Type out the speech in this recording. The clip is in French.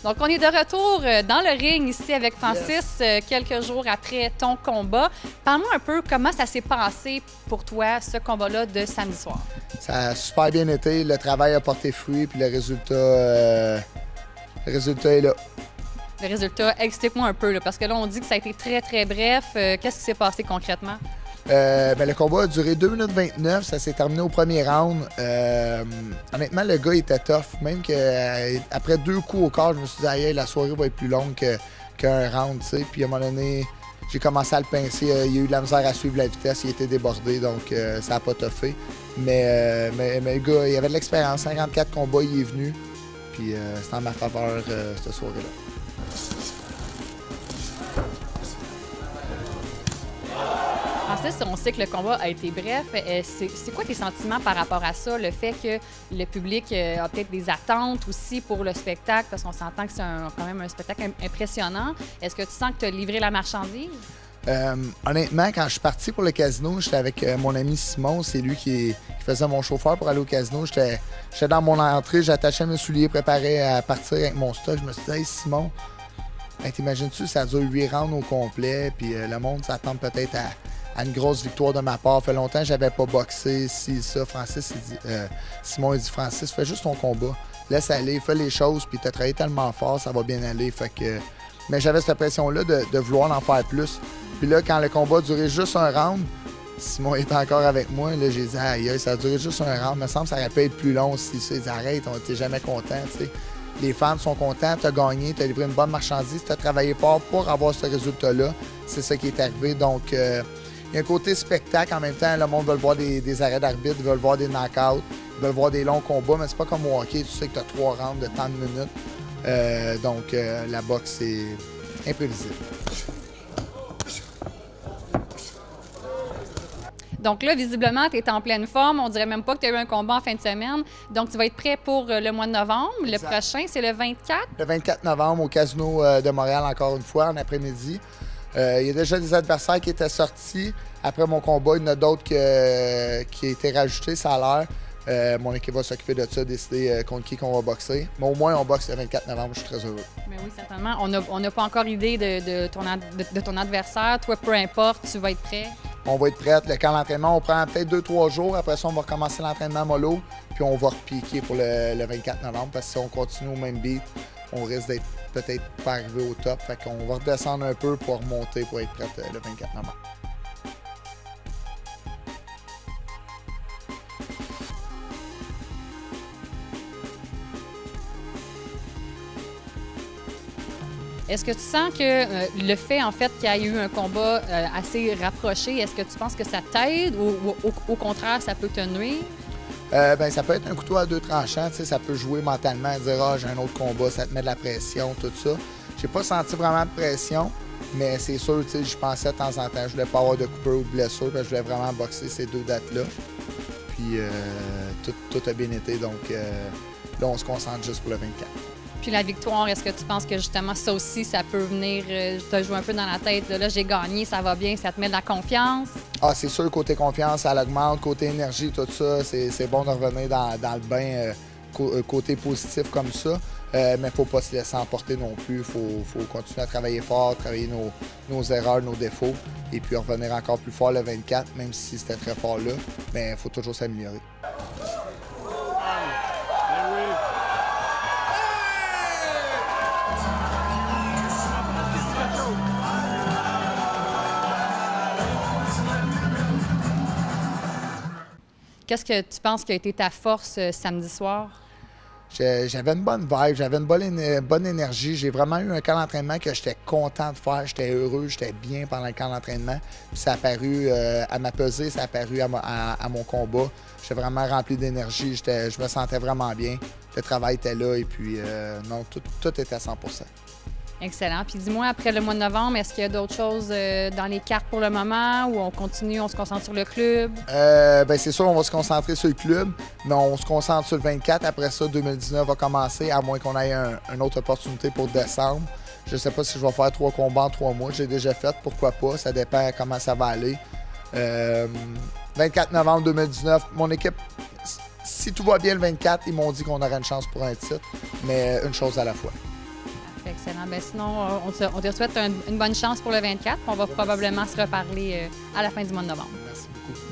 Donc, on est de retour dans le ring ici avec Francis, quelques jours après ton combat. Parle-moi un peu comment ça s'est passé pour toi, ce combat-là de samedi soir. Ça a super bien été. Le travail a porté fruit, puis le résultat est là. Le résultat, explique-moi un peu, là, parce que là, on dit que ça a été très, très bref. Qu'est-ce qui s'est passé concrètement? Le combat a duré 2 minutes 29, ça s'est terminé au premier round. Honnêtement, le gars était tough. Même qu'après 2 coups au corps, je me suis dit, aïe, la soirée va être plus longue qu'un round. T'sais. Puis à un moment donné, j'ai commencé à le pincer. Il a eu de la misère à suivre la vitesse, il était débordé, donc ça n'a pas toffé. Mais le gars, il avait de l'expérience. 54 combats, il est venu. Puis c'était en ma faveur cette soirée-là. Francis, on sait que le combat a été bref. C'est quoi tes sentiments par rapport à ça? Le fait que le public a peut-être des attentes aussi pour le spectacle, parce qu'on s'entend que c'est quand même un spectacle impressionnant. Est-ce que tu sens que tu as livré la marchandise? Honnêtement, quand je suis parti pour le casino, j'étais avec mon ami Simon. C'est lui qui faisait mon chauffeur pour aller au casino. J'étais dans mon entrée, j'attachais mes souliers, préparé à partir avec mon stock. Je me suis dit, hey Simon, t'imagines-tu, ça dure 8 rounds au complet, puis le monde s'attend peut-être à une grosse victoire de ma part. Ça fait longtemps que j'avais pas boxé, ça. Simon, il dit, Francis, fais juste ton combat. Laisse aller, fais les choses, puis t'as travaillé tellement fort, ça va bien aller. Mais j'avais cette pression-là de vouloir en faire plus. Puis là, quand le combat durait juste un round, Simon était encore avec moi. Là, j'ai dit, aïe, ça a duré juste un round. Il me semble que ça aurait pu être plus long si ça. Il dit, arrête, on n'était jamais content. T'sais. Les fans sont contents, tu as gagné, tu as livré une bonne marchandise, tu as travaillé fort pour avoir ce résultat-là. C'est ça qui est arrivé. Donc, il y a un côté spectacle. En même temps, le monde veut voir des arrêts d'arbitre, veut voir des knockouts, veut voir des longs combats, mais c'est pas comme au hockey. Tu sais que tu as 3 rounds de tant de minutes. Donc, la boxe, c'est imprévisible. Donc là, visiblement, tu es en pleine forme. On dirait même pas que tu as eu un combat en fin de semaine. Donc, tu vas être prêt pour le mois de novembre. Exact. Le prochain, c'est le 24? Le 24 novembre au Casino de Montréal, encore une fois, en après-midi. Il y a déjà des adversaires qui étaient sortis. Après mon combat, il y en a d'autres qui ont été rajoutés, ça a l'air. Mon équipe va s'occuper de ça, décider contre qui qu'on va boxer. Mais au moins, on boxe le 24 novembre, je suis très heureux. Mais oui, certainement. On n'a pas encore idée de ton adversaire. Toi, peu importe, tu vas être prêt? On va être prêt. Le camp d'entraînement, on prend peut-être 2-3 jours. Après ça, on va recommencer l'entraînement mollo. Puis on va repiquer pour le 24 novembre. Parce que si on continue au même beat, on risque d'être peut-être pas arrivé au top. Fait qu'on va redescendre un peu pour remonter pour être prêt le 24 novembre. Est-ce que tu sens que le fait, en fait, qu'il y ait eu un combat assez rapproché, est-ce que tu penses que ça t'aide ou au contraire, ça peut te nuire? Ça peut être un couteau à 2 tranchants. Ça peut jouer mentalement, dire « Ah, j'ai un autre combat, ça te met de la pression, tout ça. » J'ai pas senti vraiment de pression, mais c'est sûr, je pensais de temps en temps, je voulais pas avoir de coupure ou de blessure, parce que je voulais vraiment boxer ces 2 dates-là. Puis tout a bien été, donc là, on se concentre juste pour le 24. Puis la victoire, est-ce que tu penses que justement ça aussi, ça peut venir te jouer un peu dans la tête? Là, j'ai gagné, ça va bien, ça te met de la confiance? Ah, c'est sûr, côté confiance, ça l'augmente, côté énergie, tout ça, c'est bon de revenir dans le bain, côté positif comme ça. Mais il ne faut pas se laisser emporter non plus. Il faut continuer à travailler fort, travailler nos erreurs, nos défauts, et puis revenir encore plus fort le 24, même si c'était très fort là. Mais il faut toujours s'améliorer. Qu'est-ce que tu penses qui a été ta force samedi soir? J'avais une bonne vibe, j'avais une bonne énergie. J'ai vraiment eu un camp d'entraînement que j'étais content de faire. J'étais heureux, j'étais bien pendant le camp d'entraînement. Puis ça a apparu à ma pesée, ça a apparu à mon combat. J'étais vraiment rempli d'énergie, je me sentais vraiment bien. Le travail était là et puis non, tout était à 100%. Excellent. Puis dis-moi, après le mois de novembre, est-ce qu'il y a d'autres choses dans les cartes pour le moment ou on continue, on se concentre sur le club? C'est sûr, on va se concentrer sur le club, mais on se concentre sur le 24. Après ça, 2019 va commencer, à moins qu'on ait une autre opportunité pour décembre. Je ne sais pas si je vais faire 3 combats en 3 mois. J'ai déjà fait, pourquoi pas. Ça dépend comment ça va aller. 24 novembre 2019, mon équipe, si tout va bien le 24, ils m'ont dit qu'on aurait une chance pour un titre, mais une chose à la fois. Excellent. Ben, sinon, on te souhaite une bonne chance pour le 24. On va probablement se reparler à la fin du mois de novembre. Merci beaucoup.